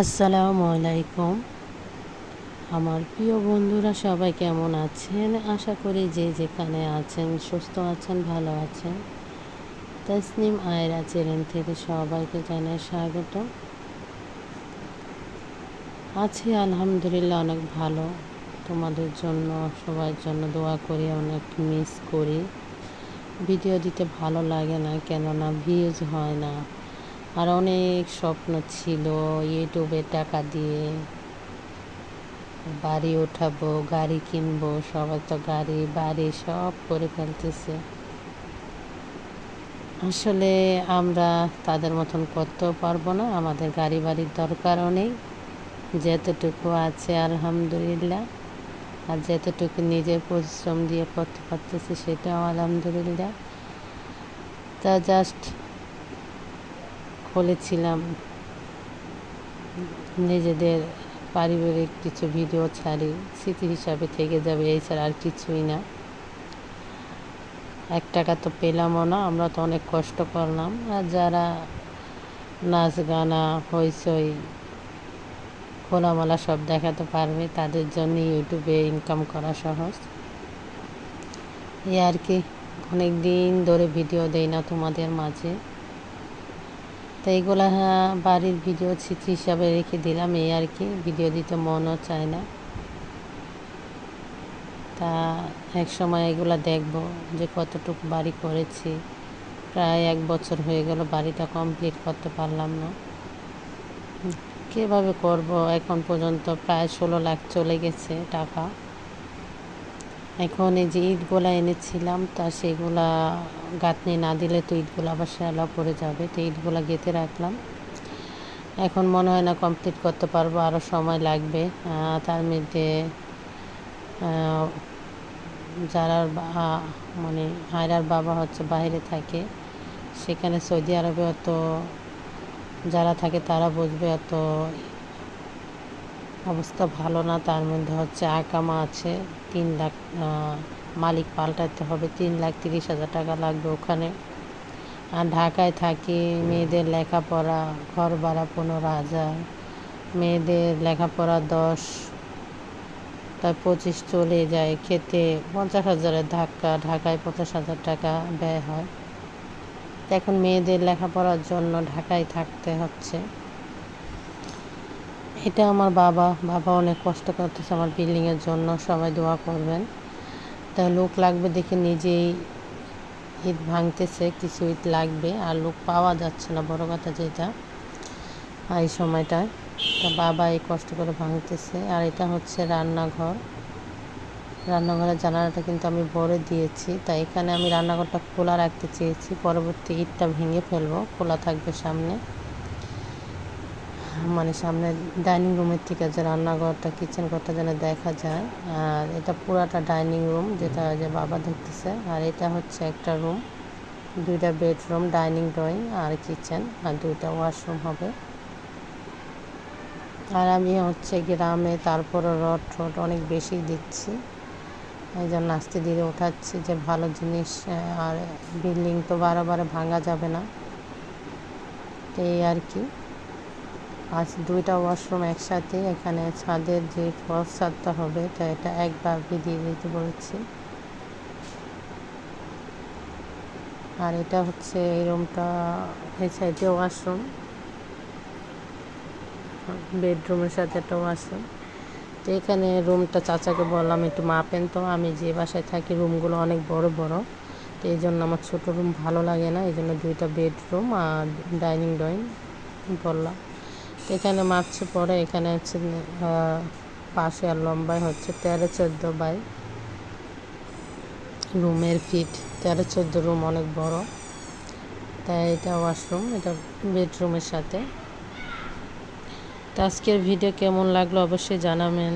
আসসালামু আলাইকুম। আমার প্রিয় বন্ধুরা সবাই কেমন আছেন? আশা করি যে যেখানে আছেন সুস্থ আছেন, ভালো আছেন। তাসনিম আয়রা চ্যানেল থেকে সবাইকে জানাই স্বাগত। আছি আলহামদুলিল্লাহ অনেক ভালো। তোমাদের জন্য সবার জন্য দোয়া করি, অনেক মিস করি। ভিডিও দিতে ভালো লাগে না, কেননা ভিউজ হয় না। আর অনেক স্বপ্ন ছিল ইউটিউবে টাকা দিয়ে বাড়ি উঠাবো, গাড়ি কিনবো। সবাই তো গাড়ি বাড়ি সব করে ফেলতেছে। আসলে আমরা তাদের মতন করতেও পারবো না, আমাদের গাড়ি বাড়ির দরকারও নেই। যেতটুকু আছে আলহামদুলিল্লাহ, আর যেতটুকু নিজের পরিশ্রম দিয়ে করতে পারতেছি সেটাও আলহামদুলিল্লাহ। তা জাস্ট খুলেছিলাম নিজেদের পারিবারিক কিছু ভিডিও ছাড়ি, স্মৃতি হিসাবে থেকে যাবে, এছাড়া আর কিছুই না। 1 টাকা তো পেলামও না, আমরা তো অনেক কষ্ট করলাম। আর যারা নাচ গানা হইচই খোলামেলা সব দেখাতে পারবে তাদের জন্য ইউটিউবে ইনকাম করা সহজ। এই আর কি, অনেক দিন ধরে ভিডিও দেই না তোমাদের মাঝে, তো এইগুলা বাড়ির ভিডিও স্মৃতি হিসাবে রেখে দিলাম। এই আর কি, ভিডিও দিতে মনও চায় না। তা এক সময় এগুলা দেখব যে কতটুকু বাড়ি করেছি। প্রায় 1 বছর হয়ে গেল বাড়িটা কমপ্লিট করতে পারলাম না। কীভাবে করব? এখন পর্যন্ত প্রায় 16 লাখ চলে গেছে টাকা। এখন এই যে ইটগুলা এনেছিলাম, তা সেগুলা গাঁথনি না দিলে তো ইটগুলো আবার শ্যাওলা পড়ে যাবে, তো ইটগুলা গেঁথে রাখলাম। এখন মনে হয় না কমপ্লিট করতে পারবো, আরও সময় লাগবে। তার মধ্যে যারা মানে আয়রার বাবা হচ্ছে বাইরে থাকে, সেখানে সৌদি আরবে অত যারা থাকে তারা বুঝবে, অত অবস্থা ভালো না। তার মধ্যে হচ্ছে আকামা আছে 3 লাখ, মালিক পাল্টাতে হবে, 3,30,000 টাকা লাগবে ওখানে। আর ঢাকায় থাকি, মেয়েদের লেখাপড়া, ঘর ভাড়া 15,000, মেয়েদের লেখাপড়া 10, তাই 25 চলে যায়। খেতে 50,000-এর ধাক্কা, ঢাকায় 50,000 টাকা ব্যয় হয়। এখন মেয়েদের লেখাপড়ার জন্য ঢাকায় থাকতে হচ্ছে। এটা আমার বাবা অনেক কষ্ট করতেছে আমার বিল্ডিংয়ের জন্য, সবাই দোয়া করবেন। তাই লোক লাগবে দেখে নিজেই ইট ভাঙতেছে, কিছু ইট লাগবে, আর লোক পাওয়া যাচ্ছে না, বড় কথা যেটা এই সময়টায়। তা বাবা এই কষ্ট করে ভাঙতেছে। আর এটা হচ্ছে রান্নাঘরের জানালাটা কিন্তু আমি ভরে দিয়েছি, তাই এখানে আমি রান্নাঘরটা খোলা রাখতে চেয়েছি। পরবর্তী ইটটা ভেঙে ফেলবো, খোলা থাকবে সামনে, মানে সামনে ডাইনিং রুমের থেকে যে রান্নাঘরটা, কিচেন ঘরটা যেন দেখা যায়। আর এটা পুরাটা ডাইনিং রুম, যেটা যে বাবা দেখতেছে। আর এটা হচ্ছে একটা রুম, 2টা বেডরুম, ডাইনিং ড্রয়িং আর কিচেন, আর 2টা ওয়াশরুম হবে। আর আমি হচ্ছে গ্রামে, তারপরে রড অনেক বেশি দিচ্ছি, এই জন্য আস্তে ধীরে উঠাচ্ছি যে ভালো জিনিস। আর বিল্ডিং তো বারে ভাঙা যাবে না, এই আর কি। আজ 2টা ওয়াশরুম একসাথে, এখানে ছাদের যে ফলস ছাদটা হবে, তা এটা একবার দিয়ে দিতে বলেছি। আর এটা হচ্ছে এই রুমটা, এই সাইডে ওয়াশরুম, বেডরুমের সাথে একটা ওয়াশরুম। তো এখানে রুমটা চাচাকে বললাম একটু মাপেন, তো আমি যে বাসায় থাকি রুমগুলো অনেক বড়, তো এই জন্য আমার ছোটো রুম ভালো লাগে না, এই জন্য 2টা বেডরুম আর ডাইনিং ড্রয়িং বললাম। তো এখানে মাপছে পরে, এখানে হচ্ছে পাশে আর লম্বায় হচ্ছে 13-14 বাই রুমের ফিট, 13-14 রুম অনেক বড়। তাই এটা ওয়াশরুম, এটা বেডরুমের সাথে। তো আজকের ভিডিও কেমন লাগলো অবশ্যই জানাবেন।